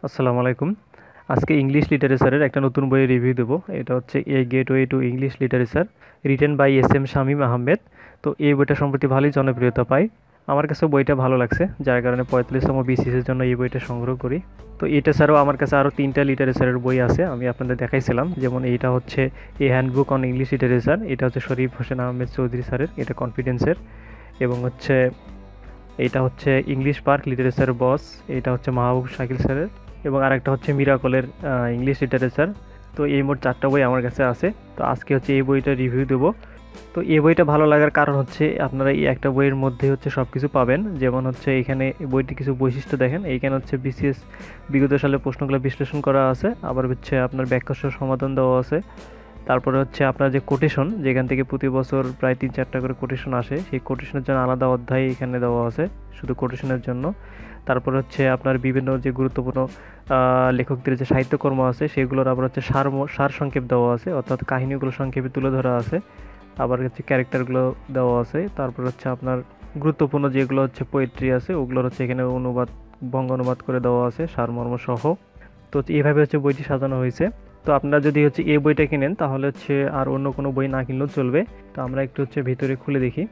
আসসালামু আলাইকুম। আজকে ইংলিশ লিটারেচারের একটা নতুন বইয়ের রিভিউ দেবো। এটা হচ্ছে a gateway to English literature, written by S M Shamim Ahmed. তো এই বইটা সম্প্রতি ভালোই জনপ্রিয়তা পায়। আমার কাছে বইটা ভালো লাগছে, যার কারণে 45তম বিসিএসের জন্য এই বইটা সংগ্রহ করি। তো এটা ছাড়াও আমার কাছে আরও 3টা লিটারেচারের বই আছে, আমি আপনাদের দেখাইছিলাম। যেমন এইটা হচ্ছে এ হ্যান্ডবুক অন ইংলিশ লিটারেচার, এটা হচ্ছে শরীফ হোসেন আহমেদ চৌধুরী স্যারের, এটা কনফিডেন্সের। এবং হচ্ছে এইটা হচ্ছে ইংলিশ পার্ক লিটারেচার বস, এটা হচ্ছে মাহবুব শাকিল স্যারের। এবং আরেকটা হচ্ছে মিরাকলের ইংলিশ লিটারেচার। তো এই মোট 4টা বই আমার কাছে আছে। তো আজকে হচ্ছে এই বইটা রিভিউ দেবো। তো এই বইটা ভালো লাগার কারণ হচ্ছে আপনারা এই একটা বইয়ের মধ্যে হচ্ছে সব কিছু পাবেন। যেমন হচ্ছে এখানে বইটির কিছু বৈশিষ্ট্য দেখেন, এইখানে হচ্ছে বিসিএস বিগত সালের প্রশ্নগুলো বিশ্লেষণ করা আছে, আবার হচ্ছে আপনার ব্যাখ্যা সহ সমাধান দেওয়া আছে। তারপরে হচ্ছে আপনার যে কোটেশন, যেখান থেকে প্রতি বছর প্রায় 3-4টা করে কোটেশন আসে, সেই কোটেশনের জন্য আলাদা অধ্যায় এখানে দেওয়া আছে শুধু কোটেশনের জন্য। তারপরে হচ্ছে আপনার বিভিন্ন যে গুরুত্বপূর্ণ লেখকদের যে সাহিত্যকর্ম আছে সেগুলোর আবার হচ্ছে সার সংক্ষেপ দেওয়া আছে, অর্থাৎ কাহিনীগুলো সংক্ষেপে তুলে ধরা আছে। আবার হচ্ছে ক্যারেক্টারগুলো দেওয়া আছে। তারপর হচ্ছে আপনার গুরুত্বপূর্ণ যেগুলো হচ্ছে পোয়েট্রি আছে ওগুলোর হচ্ছে এখানে অনুবাদ, বঙ্গ অনুবাদ করে দেওয়া আছে সারমর্ম সহ। তো এইভাবে হচ্ছে বইটি সাজানো হয়েছে। তো আপনারা যদি হচ্ছে এই বইটা কিনেন তাহলে হচ্ছে আর অন্য কোনো বই না কিনলেও চলবে। তো আমরা একটু হচ্ছে ভিতরে খুলে দেখি।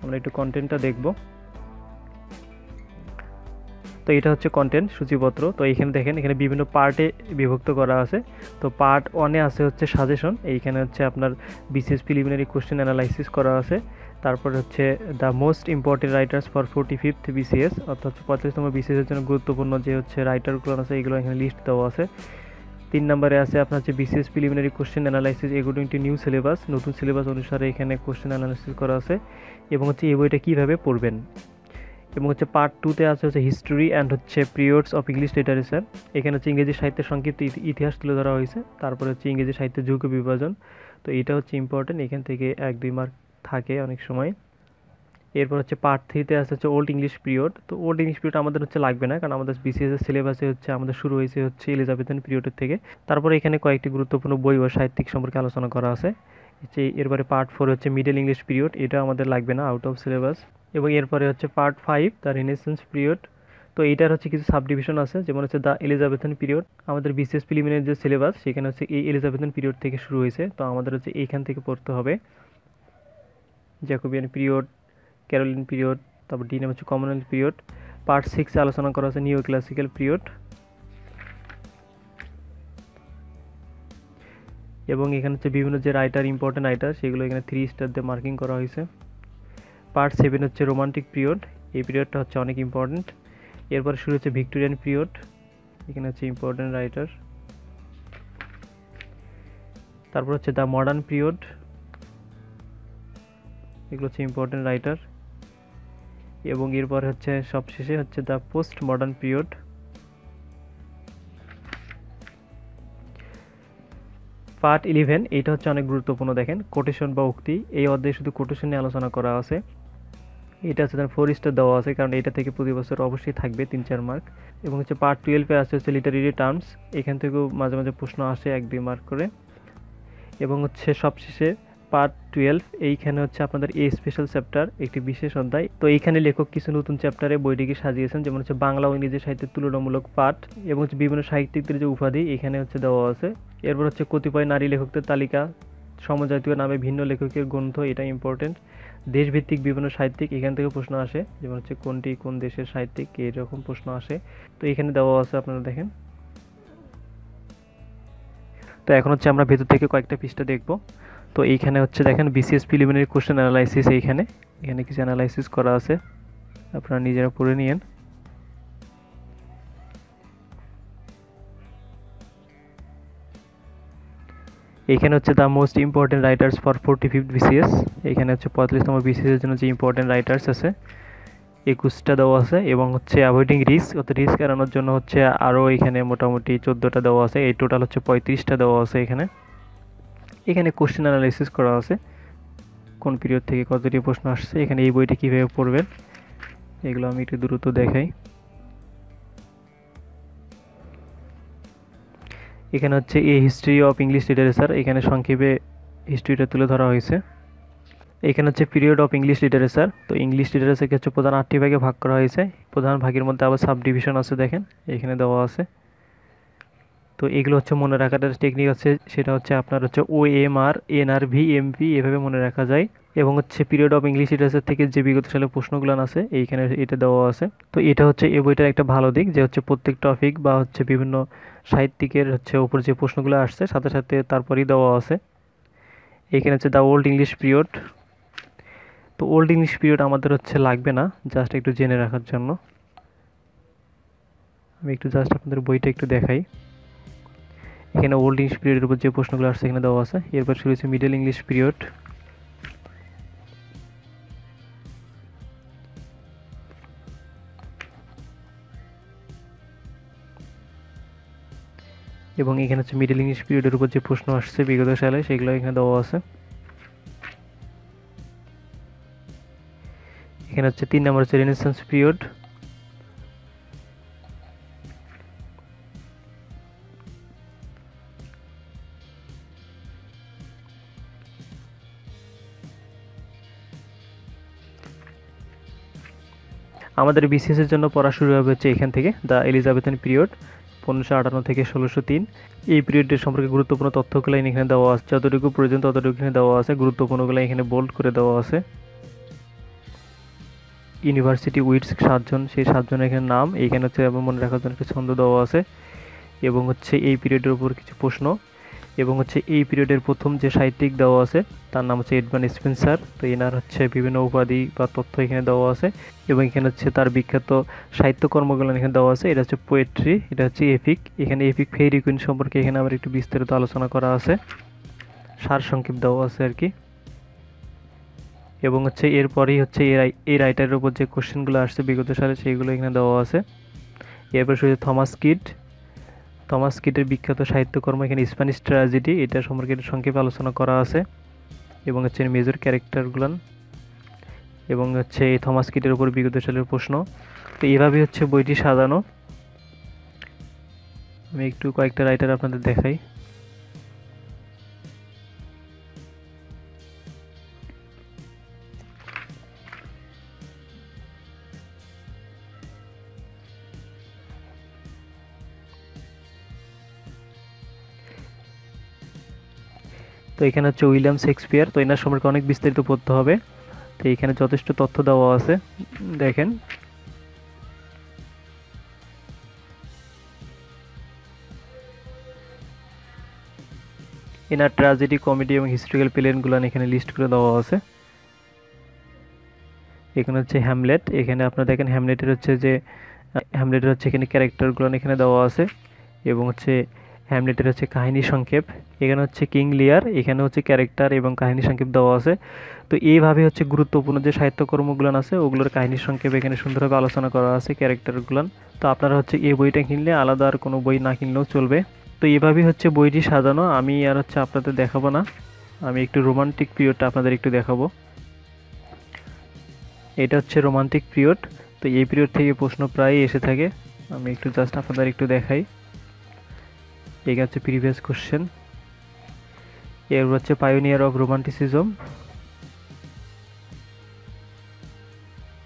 আমরা একটু কন্টেন্টটা দেখব। তো এটা হচ্ছে কন্টেন্ট সূচিপত্র। তো এইখানে দেখেন, এখানে বিভিন্ন পার্টে বিভক্ত করা আছে। তো পার্ট 1-এ আছে হচ্ছে সাজেশন, এইখানে হচ্ছে আপনার বিসিএস প্রিলিমিনারি কোশ্চেন অ্যানালাইসিস করা আছে। তারপর হচ্ছে the most important writers for 45th BCS, অর্থাৎ 45তম বিসিএসের জন্য গুরুত্বপূর্ণ যে হচ্ছে রাইটারগুলো আছে এগুলো এখানে লিস্ট দেওয়া আছে। 3 নম্বরে আছে আপনার হচ্ছে বিসিএস প্রিলিমিনারি কোশ্চেন অ্যানালাইসিস এগুলো একটি নিউ সিলেবাস, নতুন সিলেবাস অনুসারে এখানে কোশ্চেন অ্যানালাইসিস করা আছে। এবং হচ্ছে এই বইটা কীভাবে পড়বেন। এবং হচ্ছে পার্ট 2-তে আছে হচ্ছে হিস্টোরি অ্যান্ড হচ্ছে পিরিয়ডস অফ ইংলিশ লিটারেচার, এখানে হচ্ছে ইংরেজি সাহিত্যের সংক্ষিপ্ত ইতিহাস তুলে ধরা হয়েছে। তারপরে হচ্ছে ইংরেজি সাহিত্যের যুগ বিভাজন। তো এটা হচ্ছে ইম্পর্টেন্ট, এখান থেকে 1-2 মার্ক থাকে অনেক সময়। এরপর হচ্ছে পার্ট 3-তে আছে হচ্ছে ওল্ড ইংলিশ পিরিয়ড। তো ওল্ড ইংলিশ পিরিয়ড আমাদের হচ্ছে লাগবে না, কারণ আমাদের বিসিএস এর সিলেবাসে হচ্ছে আমাদের শুরু হয়েছে হচ্ছে এলিজাবেথান পিরিয়ডের থেকে। তারপরে এখানে কয়েকটি গুরুত্বপূর্ণ বই ও সাহিত্যিক সম্পর্কে আলোচনা করা আছে। এরপরে পার্ট 4 হচ্ছে মিডল ইংলিশ পিরিয়ড, এটা আমাদের লাগবে না, আউট অফ সিলেবাস। এবং এরপরে হচ্ছে পার্ট 5 দ্য রেনেসান্স পিরিয়ড। তো এইটার হচ্ছে কিছু সাব ডিভিশন আছে, যেমন হচ্ছে দ্য এলিজাবেথান পিরিয়ড। আমাদের বিসিএস প্রিলিমিনারি যে সিলেবাস সেখানে হচ্ছে এই এলিজাবেথান পিরিয়ড থেকে শুরু হয়েছে, তো আমাদের হচ্ছে এইখান থেকে পড়তে হবে। জ্যাকোবিয়ান পিরিয়ড, ক্যারোলিন পিরিয়ড, তারপর ডি নাম হচ্ছে কমনওয়েলথ পিরিয়ড। পার্ট 6-এ আলোচনা করা আছে নিউ ক্লাসিক্যাল পিরিয়ড। এবং এখানে হচ্ছে বিভিন্ন যে রাইটার, ইম্পর্টেন্ট রাইটার, সেগুলো এখানে 3 স্টার দিয়ে মার্কিং করা হয়েছে। পার্ট 7 হচ্ছে রোমান্টিক পিরিয়ড, এই পিরিয়ডটা হচ্ছে অনেক ইম্পর্টেন্ট। এরপর শুরু হচ্ছে ভিক্টোরিয়ান পিরিয়ড, এখানে হচ্ছে ইম্পর্টেন্ট রাইটার। তারপর হচ্ছে দ্য মডার্ন পিরিয়ড, এগুলো হচ্ছে ইম্পর্টেন্ট রাইটার। এবং এরপর হচ্ছে সবশেষে হচ্ছে the post modern period. Part 11 এইটা হচ্ছে অনেক গুরুত্বপূর্ণ, দেখেন কোটেশন বা উক্তি, এই অধ্যায়ে শুধু কোটেশন নিয়ে আলোচনা করা আছে। এটা হচ্ছে তার 4 স্টার দেওয়া আছে, কারণ এটা থেকে প্রতি বছর অবশ্যই থাকবে 3-4 মার্ক। এবং হচ্ছে পার্ট 12-এ আছে হচ্ছে লিটারেরি টার্মস, এখান থেকেও মাঝে মাঝে প্রশ্ন আসে 1-2 মার্ক করে। এবং হচ্ছে সবশেষে পার্ট 12, এইখানে হচ্ছে আপনাদের এ স্পেশাল চ্যাপ্টার, একটি বিশেষ অধ্যায়। তো এইখানে লেখক কিছু নতুন চ্যাপ্টারে বইটিকে সাজিয়েছেন, যেমন হচ্ছে বাংলা ও ইংরেজি সাহিত্যের তুলনামূলক পাঠ, এবং হচ্ছে বিভিন্ন সাহিত্যিকদের যে উপাধি এখানে হচ্ছে দেওয়া আছে। এরপর হচ্ছে কতিপয় নারী লেখকদের তালিকা, সমজাতীয় নামে ভিন্ন লেখকের গ্রন্থ, এটা ইম্পর্টেন্ট। দেশভিত্তিক বিভিন্ন সাহিত্যিক, এখান থেকে প্রশ্ন আসে, যেমন হচ্ছে কোনটি কোন দেশের সাহিত্যিক, এইরকম প্রশ্ন আসে। তো এখানে দেওয়া আছে, আপনারা দেখেন। তো এখন হচ্ছে আমরা ভেতর থেকে কয়েকটা পৃষ্ঠা দেখব। তো এইখানে হচ্ছে দেখেন বিসিএস প্রিলিমিনারি কোশ্চেন অ্যানালাইসিস, এইখানে কিছু অ্যানালাইসিস করা আছে, আপনারা নিজেরা পড়ে নিয়েন। এইখানে হচ্ছে the most important writers for 45th BCS, এখানে হচ্ছে 45তম বিসিএস এর জন্য যে ইম্পর্টেন্ট রাইটার্স আছে 21টা দেওয়া আছে। এবং হচ্ছে অ্যাভয়েডিং রিস্ক, অর্থাৎ রিস্ক এড়ানোর জন্য হচ্ছে আরও এখানে মোটামুটি 14টা দেওয়া আছে, এই টোটাল হচ্ছে 35টা দেওয়া আছে। এখানে কোশ্চেন অ্যানালাইসিস করা আছে, কোন পিরিয়ড থেকে কতটি প্রশ্ন আসছে, এখানে এই বইটা কীভাবে পড়বেন এগুলো আমি একটু দ্রুত দেখাই। এখানে হচ্ছে a history of English literature, এখানে সংক্ষেপে হিস্ট্রিটা তুলে ধরা হয়েছে। এখানে হচ্ছে পিরিয়ড অফ ইংলিশ লিটারেচার। তো ইংলিশ লিটারেচারকে হচ্ছে প্রধান 8টি ভাগে ভাগ করা হয়েছে। প্রধান ভাগের মধ্যে আবার সাব ডিভিশন আছে, দেখেন এখানে দেওয়া আছে। তো এগুলো হচ্ছে মনে রাখার টেকনিক আছে, সেটা হচ্ছে আপনার হচ্ছে OMR NRV MP এভাবে মনে রাখা যায়। এবং হচ্ছে পিরিয়ড অফ ইংলিশ লিটারেচার থেকে যে বিগত সালের প্রশ্নগুলো আছে এইখানে এটা দেওয়া আছে। তো এটা হচ্ছে এই বইটার একটা ভালো দিক, যে হচ্ছে প্রত্যেক টপিক বা হচ্ছে বিভিন্ন সাহিত্যিকের হচ্ছে উপর যে প্রশ্নগুলো আসছে সাথে সাথে তারপরেই দেওয়া আছে। এইখানে হচ্ছে দ্য ওল্ড ইংলিশ পিরিয়ড। তো ওল্ড ইংলিশ পিরিয়ড আমাদের হচ্ছে লাগবে না, জাস্ট একটু জেনে রাখার জন্য। আমি একটু জাস্ট আপনাদের বইটা একটু দেখাই। এখানে ওল্ড ইংলিশ পিরিয়ডের উপর যে প্রশ্নগুলো আসছে এখানে দেওয়া আছে। এরপর শুরু হচ্ছে মিডল ইংলিশ পিরিয়ড। এবং এখানে হচ্ছে মিডল ইংলিশ পিরিয়ডের উপর যে প্রশ্ন আসছে বিগত সালে সেগুলো এখানে দেওয়া আছে। এখানে হচ্ছে 3 নম্বর হচ্ছে রেনেসান্স পিরিয়ড। আমাদের বিসিএস এর জন্য পড়া শুরু হবে হচ্ছে এখান থেকে, দ্য এলিজাবেথান পিরিয়ড 1558 থেকে 1603। এই পিরিয়ডের সম্পর্কে গুরুত্বপূর্ণ তথ্যগুলো এখানে দেওয়া আছে, যতটুকু প্রয়োজন ততটুকু এখানে দেওয়া আছে, গুরুত্বপূর্ণগুলো এখানে বোল্ড করে দেওয়া আছে। ইউনিভার্সিটি উইটস 7জন, সেই 7জনের এখানে নাম এইখানে হচ্ছে মনে রাখার জন্য একটা ছন্দ দেওয়া আছে। এবং হচ্ছে এই পিরিয়ডের উপর কিছু প্রশ্ন। এবং হচ্ছে এই পিরিয়ডের প্রথম যে সাহিত্যিক দেওয়া আছে তার নাম হচ্ছে এডভান স্পেন্সার। তো এনার হচ্ছে বিভিন্ন উপাধি বা তথ্য এখানে দেওয়া আছে। এবং এখানে হচ্ছে তার বিখ্যাত সাহিত্যকর্মগুলো এখানে দেওয়া আছে। এটা হচ্ছে পোয়েট্রি, এটা হচ্ছে এপিক। এখানে এপিক ফেইরি কুইন সম্পর্কে এখানে আবার একটু বিস্তারিত আলোচনা করা আছে, সারসংক্ষেপ দেওয়া আছে আর কি। এবং হচ্ছে এরপরেই হচ্ছে এই রাইটারের উপর যে কোশ্চেনগুলো আসছে বিগত সালে সেইগুলো এখানে দেওয়া আছে। এরপর শুধু থমাস কিড। থমাস কিডের বিখ্যাত সাহিত্যকর্ম এখানে স্প্যানিশ ট্র্যাজেডি, এটা সম্পর্কে সংক্ষেপে আলোচনা করা আছে। এবং হচ্ছে মেজর ক্যারেক্টারগুলান। এবং হচ্ছে এই থমাস কিডের উপর বিগত সালের প্রশ্ন। তো এইভাবে হচ্ছে বইটি সাজানো। আমি একটু কয়েকটা রাইটার আপনাদের দেখাই। তো এখানে হচ্ছে উইলিয়াম শেক্সপিয়ার। তো এনার সম্পর্কে অনেক বিস্তারিত পড়তে হবে, তো এখানে যথেষ্ট তথ্য দেওয়া আছে, দেখেন। এনার ট্র্যাজেডি, কমেডি এবং হিস্ট্রিক্যাল প্লেনগুলো এখানে লিস্ট করে দেওয়া আছে। এখানে হচ্ছে হ্যামলেট। এখানে আপনারা দেখেন হ্যামলেটের হচ্ছে এখানে ক্যারেক্টারগুলো এখানে দেওয়া আছে। এবং হচ্ছে হ্যামলেটের হচ্ছে কাহিনী সংক্ষেপ। এখানে হচ্ছে কিং লিয়ার, এখানে হচ্ছে ক্যারেক্টার এবং কাহিনী সংক্ষেপ দেওয়া আছে। তো এইভাবে হচ্ছে গুরুত্বপূর্ণ যে সাহিত্যকর্মগুলো আছে ওগুলোর কাহিনী সংক্ষেপ এখানে সুন্দরভাবে আলোচনা করা আছে, ক্যারেক্টারগুলো। তো আপনারা হচ্ছে এই বইটা কিনলে আলাদা আর কোনো বই না কিনলেও চলবে। তো এইভাবেই হচ্ছে বইটি সাজানো। আমি আর হচ্ছে আপনাদের দেখাবো না, আমি একটু রোমান্টিক পিরিয়ডটা আপনাদের একটু দেখাবো। এটা হচ্ছে রোমান্টিক পিরিয়ড। তো এই পিরিয়ড থেকে প্রশ্ন প্রায়ই এসে থাকে, আমি একটু জাস্ট আপনাদের একটু দেখাই। এটা হচ্ছে প্রিভিয়াস কোশ্চেন। এর হচ্ছে pioneer of romanticism,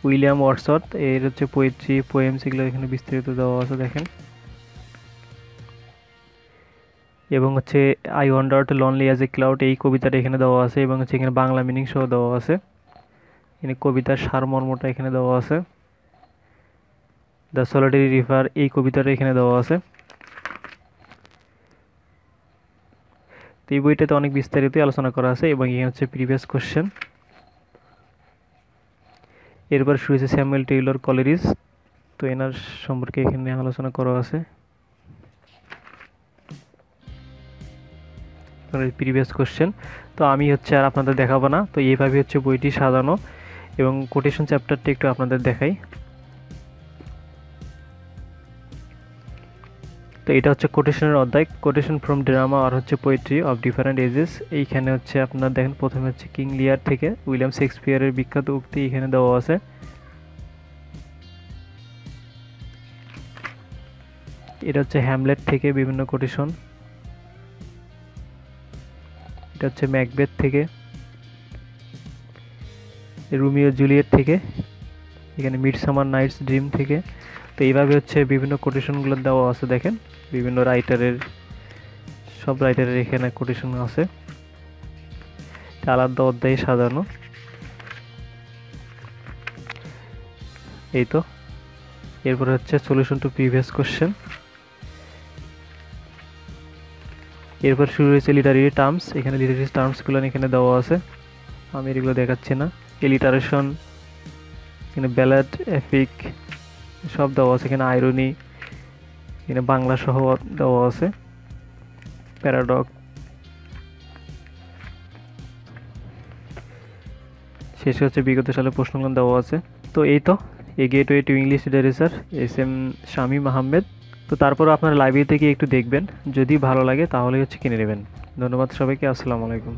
William Wordsworth. এর হচ্ছে পোয়েট্রি, পোয়েমস এগুলো এখানে বিস্তারিত দেওয়া আছে, দেখেন। এবং হচ্ছে I wandered lonely as a cloud, এই কবিতাটা এখানে দেওয়া আছে। এবং হচ্ছে এখানে বাংলা মিনিং সহ দেওয়া আছে, এখানে কবিতার সারমর্মটা এখানে দেওয়া আছে। দ্য সলিটারি রিভার, এই কবিতাটা এখানে দেওয়া আছে। তো এই বইটাতে অনেক বিস্তারিত আলোচনা করা আছে। এবং এখানে হচ্ছে প্রিভিয়াস কোশ্চেন। এরপর শুরু হয়েছে স্যামুয়েল টেইলর কলেরিজ। তো এনার সম্পর্কে এখানে আলোচনা করা আছে, প্রিভিয়াস কোশ্চেন। তো আমি হচ্ছে আর আপনাদের দেখাবো না। তো এইভাবে হচ্ছে বইটি সাজানো। এবং কোটেশন চ্যাপ্টারটা একটু আপনাদের দেখাই। তো এটা হচ্ছে কোটেশনের অধ্যায়, কোটেশন ফ্রম ড্রামা আর হচ্ছে পোয়েট্রি অফ ডিফারেন্ট এজেস। এইখানে হচ্ছে আপনারা দেখেন প্রথমে হচ্ছে কিং লিয়ার থেকে উইলিয়াম শেক্সপিয়ারের বিখ্যাত উক্তি এখানে দেওয়া আছে। এটা হচ্ছে হ্যামলেট থেকে বিভিন্ন কোটেশন। এটা হচ্ছে ম্যাকবেথ থেকে। রোমিও জুলিয়েট থেকে, এখানে মিডসামার নাইটস ড্রিম থেকে। তো এইভাবে হচ্ছে বিভিন্ন কোটেশনগুলো দেওয়া আছে, দেখেন বিভিন্ন রাইটারের, সব রাইটারের এখানে কোটেশন আছে, আলাদা অধ্যায়ে সাজানো। এই তো, এরপরে হচ্ছে সলিউশন টু প্রিভিয়াস কোশ্চেন। এরপর শুরু হয়েছে লিটারেরি টার্মস, এখানে লিটারেরি টার্মসগুলো এখানে দেওয়া আছে, আমি এগুলো দেখাচ্ছি না। এলিটারেশন, এখানে ব্যালাড, এপিক সব দেওয়া আছে, এখানে আইরনি, এখানে বাংলা সহ দেওয়া আছে, প্যারাডক, শেষে হচ্ছে বিগত সালে প্রশ্নগুলো দেওয়া আছে। তো এই তো, এ gateway to English literature, SM Shamim Ahmed. তো তারপর আপনার লাইব্রেরি থেকে একটু দেখবেন, যদি ভালো লাগে তাহলে হচ্ছে কিনে নেবেন। ধন্যবাদ সবাইকে, আসসালামু আলাইকুম।